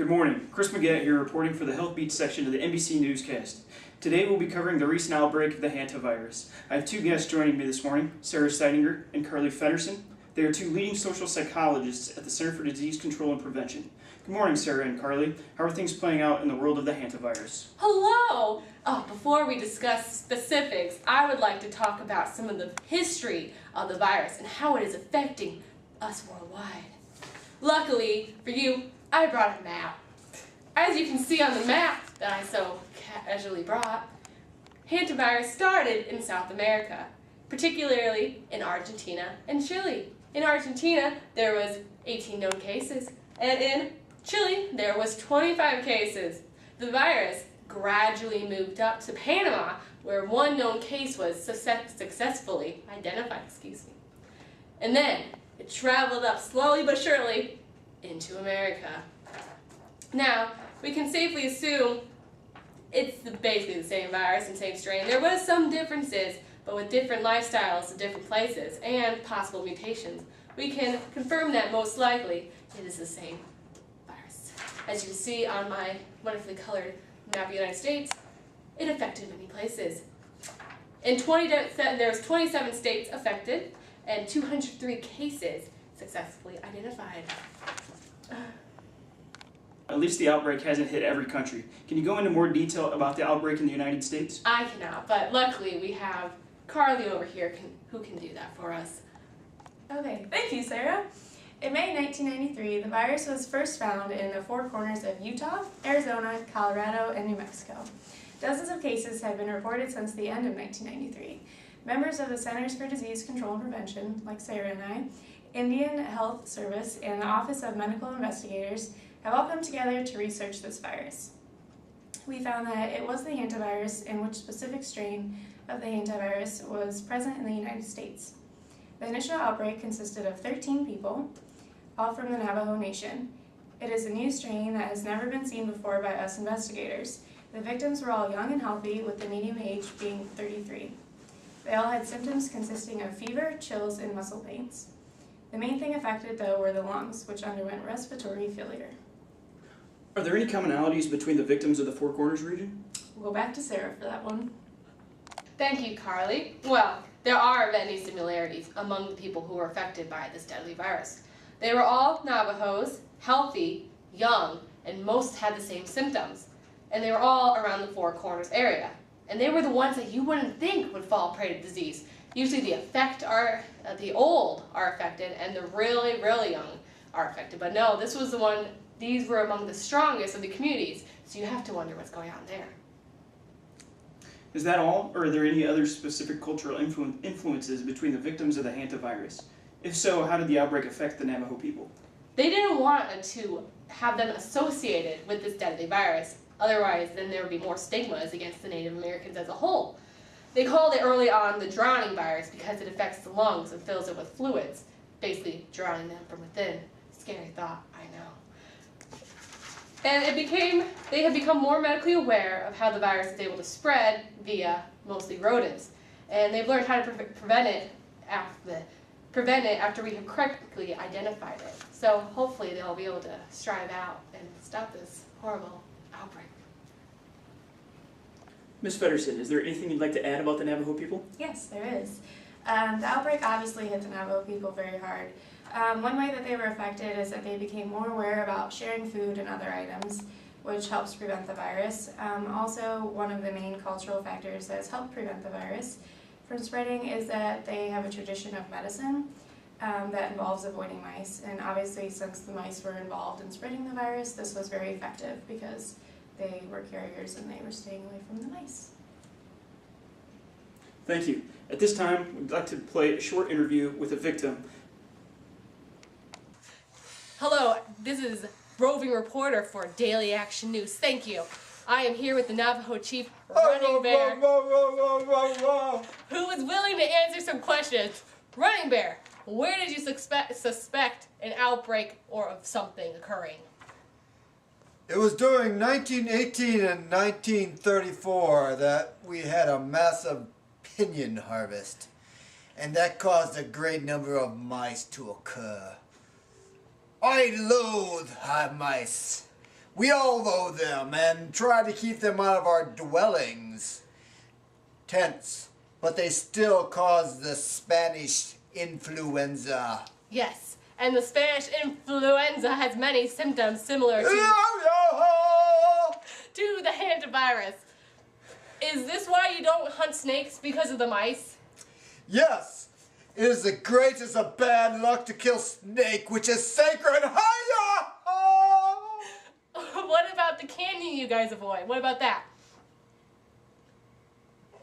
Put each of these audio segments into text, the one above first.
Good morning. Chris McGett here reporting for the Health Beat section of the NBC Newscast. Today we'll be covering the recent outbreak of the hantavirus. I have two guests joining me this morning, Sarah Steidinger and Carly Feddersen. They are two leading social psychologists at the Center for Disease Control and Prevention. Good morning, Sarah and Carly. How are things playing out in the world of the hantavirus? Hello! Before we discuss specifics, I would like to talk about some of the history of the virus and how it is affecting us worldwide. Luckily for you, I brought a map. As you can see on the map that I so casually brought, hantavirus started in South America, particularly in Argentina and Chile. In Argentina, there was 18 known cases, and in Chile, there was 25 cases. The virus gradually moved up to Panama, where one known case was successfully identified, and then it traveled up slowly but surely into America. Now, we can safely assume it's basically the same virus and same strain. There was some differences, but with different lifestyles in different places and possible mutations, we can confirm that most likely it is the same virus. As you can see on my wonderfully colored map of the United States, it affected many places. There was 27 states affected and 203 cases successfully identified. At least the outbreak hasn't hit every country. Can you go into more detail about the outbreak in the United States? I cannot, but luckily we have Carly over here who can do that for us. Okay, thank you, Sarah. In May 1993, the virus was first found in the four corners of Utah, Arizona, Colorado, and New Mexico. Dozens of cases have been reported since the end of 1993. Members of the Centers for Disease Control and Prevention, like Sarah and I, Indian Health Service, and the Office of Medical Investigators have all come together to research this virus. We found that it was the hantavirus, in which specific strain of the hantavirus was present in the United States. The initial outbreak consisted of 13 people, all from the Navajo Nation. It is a new strain that has never been seen before by us investigators. The victims were all young and healthy, with the median age being 33. They all had symptoms consisting of fever, chills, and muscle pains. The main thing affected, though, were the lungs, which underwent respiratory failure. Are there any commonalities between the victims of the Four Corners region? We'll go back to Sarah for that one. Thank you, Carly. Well, there are many similarities among the people who were affected by this deadly virus. They were all Navajos, healthy, young, and most had the same symptoms. And they were all around the Four Corners area. And they were the ones that you wouldn't think would fall prey to disease. Usually the old are affected and the really, really young are affected. But no, this was the one, these were among the strongest of the communities. So you have to wonder what's going on there. Is that all, or are there any other specific cultural influences between the victims of the hantavirus? If so, how did the outbreak affect the Navajo people? They didn't want to have them associated with this deadly virus. Otherwise, then there would be more stigmas against the Native Americans as a whole. They called it early on the drowning virus because it affects the lungs and fills it with fluids, basically drowning them from within. Scary thought, I know. And they have become more medically aware of how the virus is able to spread via mostly rodents. And they've learned how to prevent it after we have correctly identified it. So hopefully they'll be able to strive out and stop this horrible outbreak. Ms. Feddersen, is there anything you'd like to add about the Navajo people? Yes, there is. The outbreak obviously hit the Navajo people very hard. One way that they were affected is that they became more aware about sharing food and other items, which helps prevent the virus. Also, one of the main cultural factors that has helped prevent the virus from spreading is that they have a tradition of medicine that involves avoiding mice. And obviously, since the mice were involved in spreading the virus, this was very effective because they were carriers and they were staying away from the mice. Thank you. At this time, we'd like to play a short interview with a victim. Hello, this is roving reporter for Daily Action News. Thank you. I am here with the Navajo chief, Running Bear, who is willing to answer some questions. Running Bear, where did you suspect an outbreak or of something occurring? It was during 1918 and 1934 that we had a massive pinyon harvest, and that caused a great number of mice to occur. I loathe hive mice. We overthrow them and try to keep them out of our dwellings, tents, but they still cause the Spanish influenza. Yes, and the Spanish influenza has many symptoms similar to the hantavirus. Is this why you don't hunt snakes, because of the mice? Yes, it is the greatest of bad luck to kill snake, which is sacred. Hiya! What about the candy you guys avoid? What about that?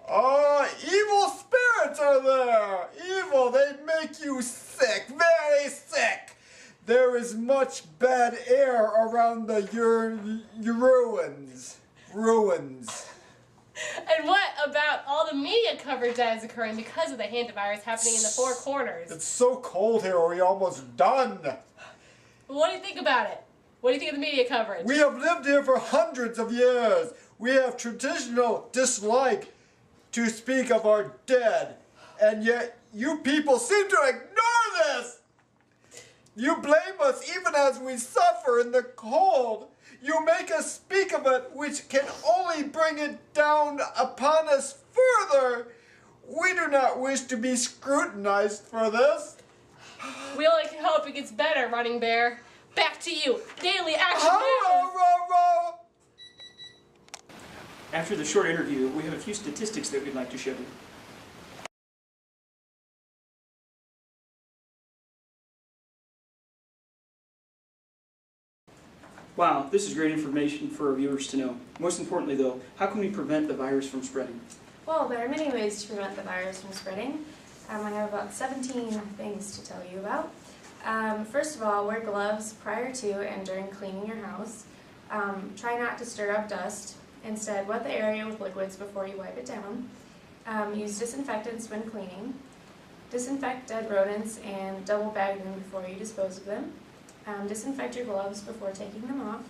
Evil spirits are there. Evil, they make you sick, very sick. There is much bad air around the ruins. And what about all the media coverage that is occurring because of the hantavirus happening in the four corners? It's so cold here, we're almost done. What do you think about it? What do you think of the media coverage? We have lived here for hundreds of years. We have traditional dislike to speak of our dead. And yet, you people seem to ignore this. You blame us even as we suffer in the cold. You make us speak of it, which can only bring it down upon us further. We do not wish to be scrutinized for this. We only can hope it gets better, Running Bear. Back to you. Daily Action News. After the short interview, we have a few statistics that we'd like to show you. Wow, this is great information for our viewers to know. Most importantly though, how can we prevent the virus from spreading? Well, there are many ways to prevent the virus from spreading. I have about 17 things to tell you about. First of all, wear gloves prior to and during cleaning your house. Try not to stir up dust. Instead, wet the area with liquids before you wipe it down. Use disinfectants when cleaning. Disinfect dead rodents and double bag them before you dispose of them. Disinfect your gloves before taking them off.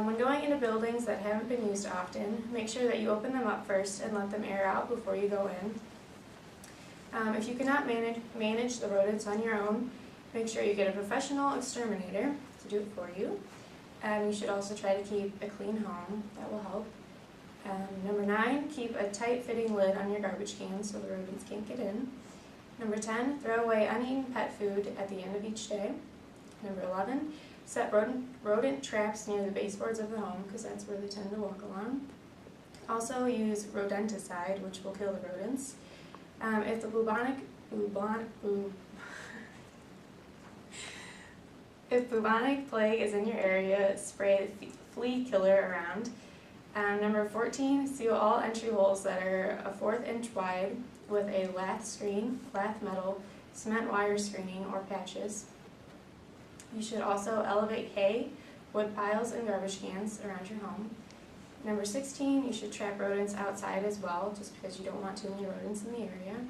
When going into buildings that haven't been used often, make sure that you open them up first and let them air out before you go in. If you cannot manage the rodents on your own, make sure you get a professional exterminator to do it for you. You should also try to keep a clean home. That will help. Number 9, keep a tight-fitting lid on your garbage can so the rodents can't get in. Number 10, throw away uneaten pet food at the end of each day. Number 11, set rodent traps near the baseboards of the home because that's where they tend to walk along. Also use rodenticide, which will kill the rodents. If the If bubonic plague is in your area, spray the flea killer around. Number 14, seal all entry holes that are a 1/4 inch wide with a lath screen, lath metal, cement wire screening, or patches. You should also elevate hay, wood piles, and garbage cans around your home. Number 16, you should trap rodents outside as well, just because you don't want too many rodents in the area.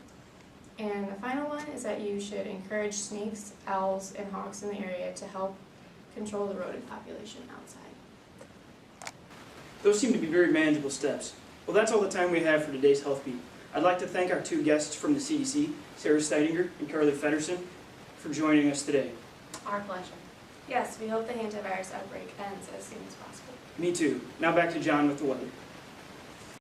And the final one is that you should encourage snakes, owls, and hawks in the area to help control the rodent population outside. Those seem to be very manageable steps. Well, that's all the time we have for today's Health Beat. I'd like to thank our two guests from the CDC, Sarah Steidinger and Carly Feddersen, for joining us today. Our pleasure. Yes, we hope the hantavirus outbreak ends as soon as possible. Me too. Now back to John with the weather.